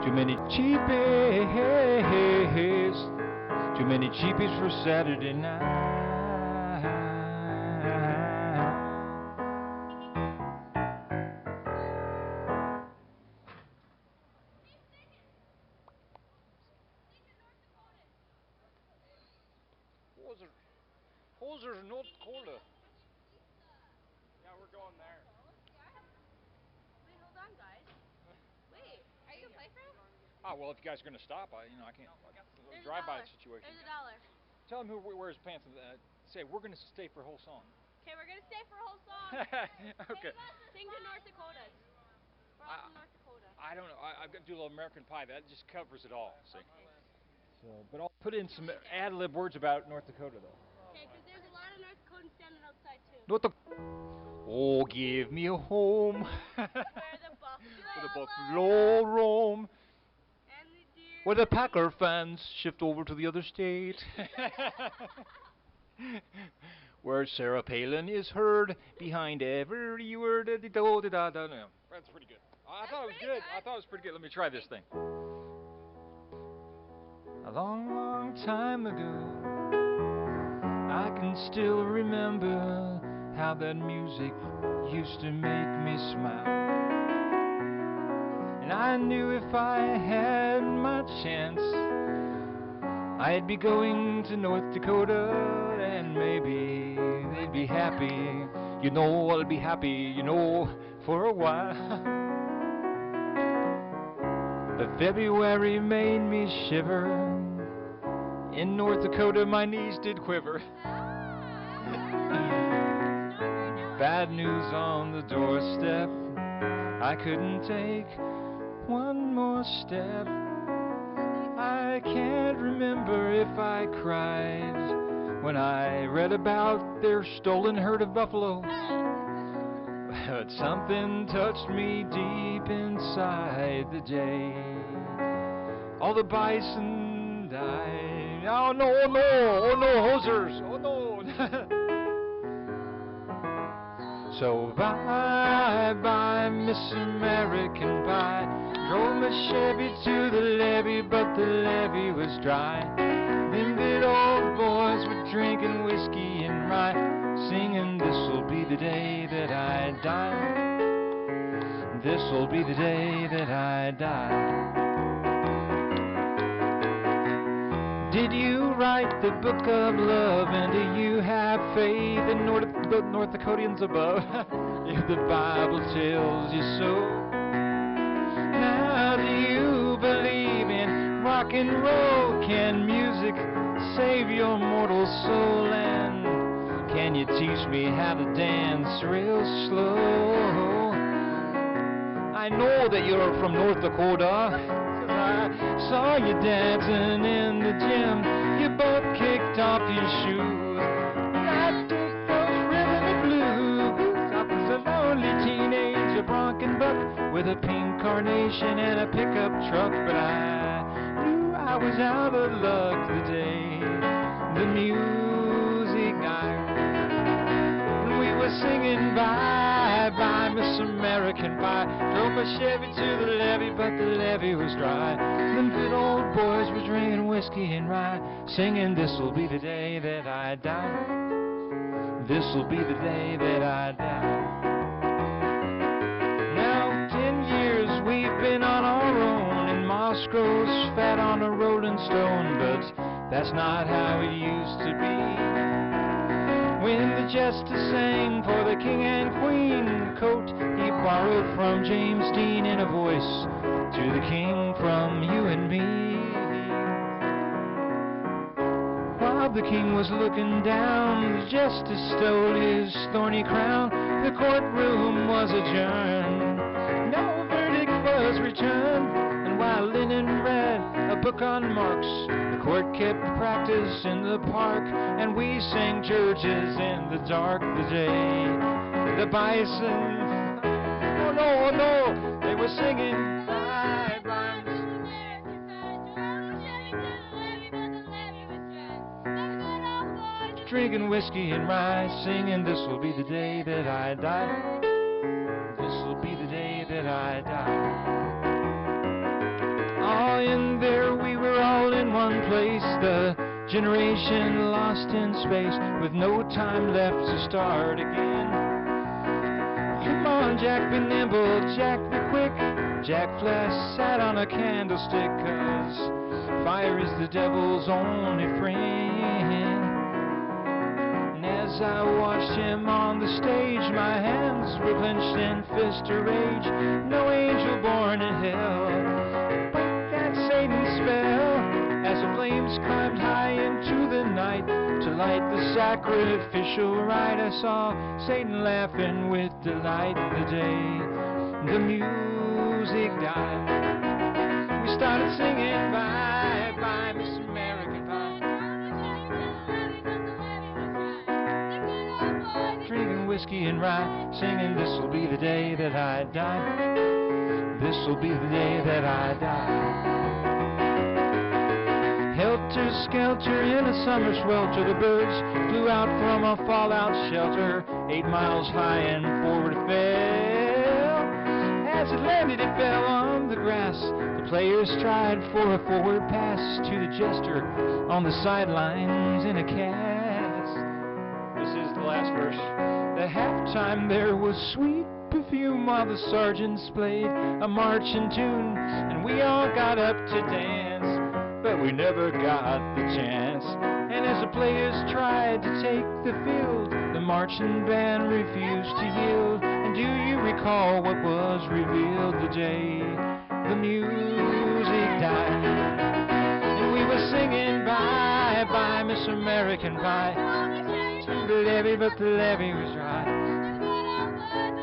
Too many cheapies. Too many cheapies for Saturday night. Hoser's North Dakota. Yeah, we're going there. Wait, hold on, guys. Wait, are you gonna play for him? Ah, well, if you guys are gonna stop, I can't. Drive-by situation. There's $1. Tell him who wears pants and say we're gonna stay for a whole song. Okay, we're gonna stay for a whole song. Okay. Sing to North Dakotas. We're all from North Dakota. I don't know. I've got to do a little American Pie. That just covers it all. See. Okay. So, but I'll put in some ad-lib words about North Dakota, though. Okay, because there's a lot of North Dakotans standing outside too. Oh, give me a home Where the buffalo, where the buffalo roam, and the deer. where the Packer fans shift over to the other state, where Sarah Palin is heard behind every word. That's pretty good. I thought it was good. I thought it was pretty good. Let me try this thing. A long, long time ago, I can still remember how that music used to make me smile. And I knew if I had my chance, I'd be going to North Dakota, and maybe they'd be happy. You know, I'll be happy, for a while. But February made me shiver. In North Dakota, my knees did quiver. Bad news on the doorstep. I couldn't take one more step. I can't remember if I cried when I read about their stolen herd of buffalo. But something touched me deep inside the day. All the bison died. Oh no, oh no, oh no, hosers, oh no. So bye-bye, Miss American Pie. Drove my Chevy to the levee, but the levee was dry. Them good old boys were drinking whiskey and rye, singing, this'll be the day that I die. This'll be the day that I die. Did you write the book of love, and do you have faith in the North Dakotans above? If the Bible tells you so. Now do you believe in rock and roll? Can music save your mortal soul? And can you teach me how to dance real slow? I know that you're from North Dakota, 'cause I saw you dancing in the gym. You both kicked off your shoes. I took those rhythm and blues. I was a lonely teenager, bronc buck with a pink carnation and a pickup truck. But I knew I was out of luck the day the music died. We were singing bye-bye, Miss American Pie. Drove my Chevy to the levee, but the levee was dry. Them good old boys were drinking whiskey and rye, singing, this'll be the day that I die. This'll be the day that I die. Now 10 years we've been on our own, and moss grows fat on a rolling stone. But that's not how it used to be. When the jester sang for the king and queen, the coat he borrowed from James Dean, in a voice to the king from you and me. While the king was looking down, the jester stole his thorny crown. The courtroom was adjourned, no verdict was returned. And while Lennon read a book on Marx, the court kept practice in the park, and we sang churches in the dark the day the bison, oh no, oh no, they were singing bye-bye. Drinking whiskey and rye, singing, this'll be the day that I die. This'll be the day that I die. place, the generation lost in space with no time left to start again. Come on, Jack, be nimble, Jack, be quick. Jack Flash sat on a candlestick, 'cause fire is the devil's only friend. And as I watched him on the stage, my hands were clenched in fist of rage. No angel born in hell break that Satan spell. As the flames climbed high into the night to light the sacrificial rite, I saw Satan laughing with delight the day the music died. We started singing bye bye Miss American Pie, drinking whiskey and rye, singing this'll be the day that I die. This'll be the day that I die. Helter-skelter in a summer swelter, the birds flew out from a fallout shelter. 8 miles high and forward it fell. As it landed, it fell on the grass. The players tried for a forward pass to the jester on the sidelines in a cast. This is the last verse. At halftime there was sweet perfume while the sergeants played a marching tune, and we all got up to dance, but we never got the chance. And as the players tried to take the field, the marching band refused to yield. And do you recall what was revealed the day the music died? And we were singing bye bye Miss American Pie, to the levee but the levee was dry.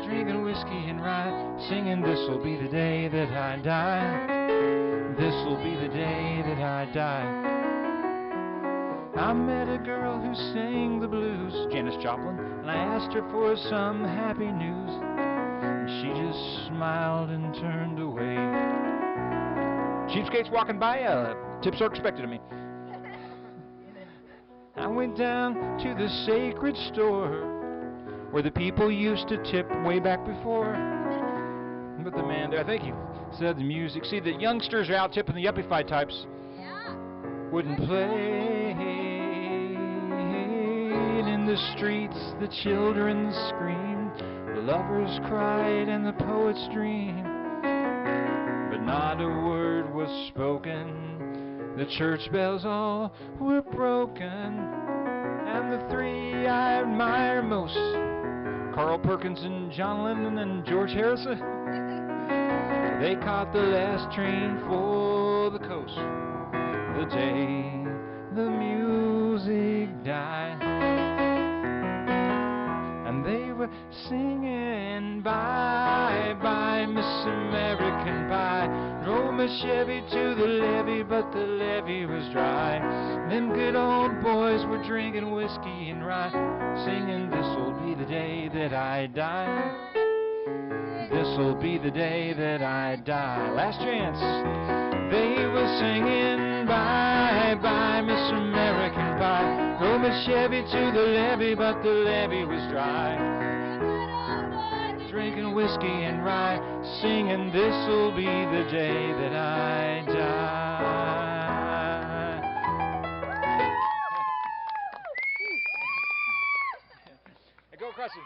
Drinking whiskey and rye, singing this'll be the day that I die. This'll be the day that I die. I met a girl who sang the blues, Janis Joplin, and I asked her for some happy news, and she just smiled and turned away. Cheapskates walking by, tips are expected of me. I went down to the sacred store where the people used to tip way back before. But the man there, thank you, said the music. See, the youngsters are out tipping the yuppie-fi types. Yeah. Wouldn't play in the streets, the children screamed, the lovers cried, and the poets dreamed. But not a word was spoken, the church bells all were broken, and the 3 I admire most, Carl Perkins and John Lennon and George Harrison, they caught the last train for the coast the day the music died. And they were singing bye bye Miss American Pie. Drove my Chevy to the levee, but the levee was dry. Them good old boys were drinking whiskey and rye, singing this'll be the day that I die. This'll be the day that I die. Last chance. They were singing bye bye Miss American Pie. Drove my Chevy to the levee, but the levee was dry. Drinking whiskey and rye, singing this'll be the day that I die. Hey, go across it.